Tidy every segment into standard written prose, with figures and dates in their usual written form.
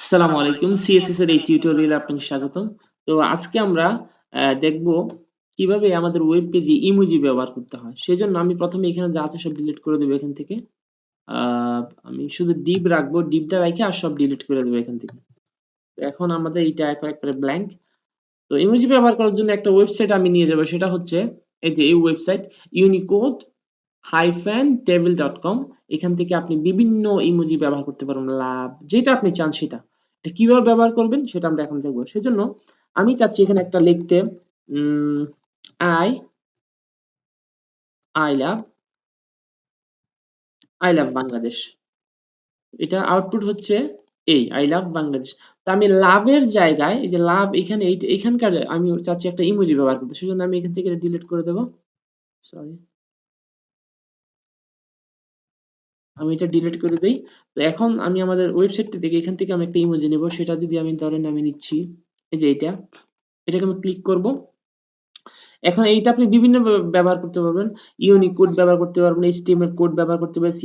আসসালামু আলাইকুম, সিএসএস এর এই টিউটোরিয়ালে আপনাকে স্বাগতম। তো আজকে আমরা দেখব কিভাবে আমাদের ওয়েব পেজে ইমোজি ব্যবহার করতে হয়। সেজন্য আমি প্রথমে এখানে যা আছে সব ডিলিট করে দেব এখান থেকে। আমি শুধু ডিভ রাখবো, ডিভটা রেখে আর সব ডিলিট করে দেব এখান থেকে। তো এখন আমাদের এইটা একবারে ব্ল্যাঙ্ক। তো ইমোজি ব্যবহার করার জন্য একটা ওয়েবসাইট আমি নিয়ে যাব, সেটা হচ্ছে এই যে এই ওয়েবসাইট unicode-table.com। এখান থেকে আপনি বিভিন্ন ইমোজি ব্যবহার করতে পারবেন, লাভ যেটা আপনি চান সেটা। এটা কিভাবে ব্যবহার করবেন সেটা আমরা এখন দেখব। সেজন্য আমি চাচ্ছি এখানে একটা লিখতে আই আই লাভ বাংলাদেশ। এটা আউটপুট হচ্ছে এই আই লাভ বাংলাদেশ। তো আমি লাভের জায়গায় এই যে লাভ এখানে এখানকার আমি চাচ্ছি একটা ইমোজি ব্যবহার করতে, সেজন্য আমি এখান থেকে ডিলিট করে দেব। সরি, আমি এটা ডিলিট করে দেই। তো এখন আমি আমাদের ওয়েবসাইটটা থেকে এখান থেকে আমি একটা ইমোজি নেব, সেটা যদি আমি ধরেন আমি নিচ্ছি এই যে এটাকে আমি ক্লিক করব। এখন এইটা আপনি বিভিন্ন ব্যবহার করতে পারবেন, ইউনিকোড ব্যবহার করতে পারবেন, এইচটিএমএল কোড ব্যবহার করতে পারবেন,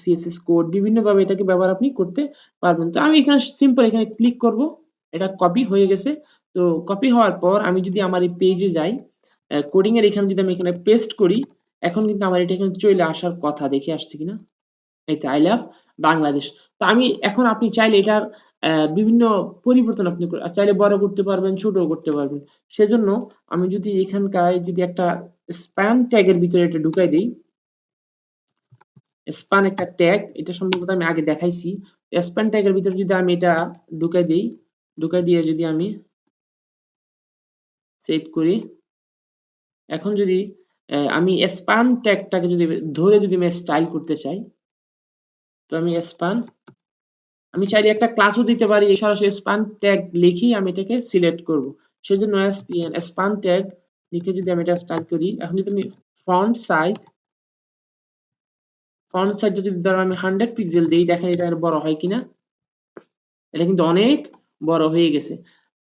সিএসএস কোড বিভিন্ন ভাবে এটাকে ব্যবহার আপনি করতে পারবেন। তো আমি এখানে সিম্পল এখানে ক্লিক করব, এটা কপি হয়ে গেছে। তো কপি হওয়ার পর আমি যদি আমার এই পেজে যাই, কোডিং এর এখানে যদি আমি এখানে পেস্ট করি, এখন কিন্তু আমার এটা এখানে চলে আসার কথা, দেখে আসছে কিনা। এই তো আই লাভ বাংলাদেশ। তো আমি এখন আপনি চাইলে এটার বিভিন্ন পরিবর্তন আপনি চাইলে বড় করতে পারবেন, ছোটও করতে পারবেন। সেজন্য আমি যদি এখানকার যদি একটা স্প্যান ট্যাগের ভিতরে এটা ঢুকাই দেই, স্প্যান একটা ট্যাগ, এটা সম্ভবত আমি আগে দেখাইছি। স্প্যান ট্যাগের ভিতরে যদি আমি এটা ঢুকাই দেই, ঢুকাই দিয়ে যদি আমি সেভ করি, এখন যদি আমি স্প্যান ট্যাগটাকে যদি ধরে যদি আমি স্টাইল করতে চাই, তো আমি স্প্যান, আমি চাইলে একটা ক্লাসও দিতে পারি, সরাসরি স্পান ট্যাগ লিখি আমি এটাকে সিলেক্ট করব। সেজন্য স্পান ট্যাগ লিখে যদি আমি এটা স্টার্ট করি, এখন যদি আমি ফন্ট সাইজটা যদি ধরো আমি 100 পিক্সেল দেই, দেখেন এটা আর বড় হয় কিনা। এটা কিন্তু অনেক বড় হয়ে গেছে।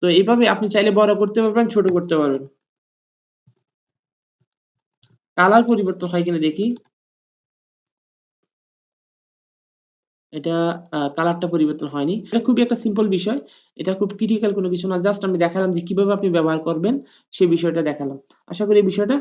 তো এইভাবে আপনি চাইলে বড় করতে পারবেন, ছোট করতে পারবেন। কালার পরিবর্তন হয় কিনা দেখি। এটা কালারটা পরিবর্তন হয়নি। এটা খুবই একটা সিম্পল বিষয়, এটা খুব ক্রিটিক্যাল কোনো কিছু না, জাস্ট আমি দেখালাম যে কিভাবে আপনি ব্যবহার করবেন সেই বিষয়টা দেখালাম। আশা করি এই বিষয়টা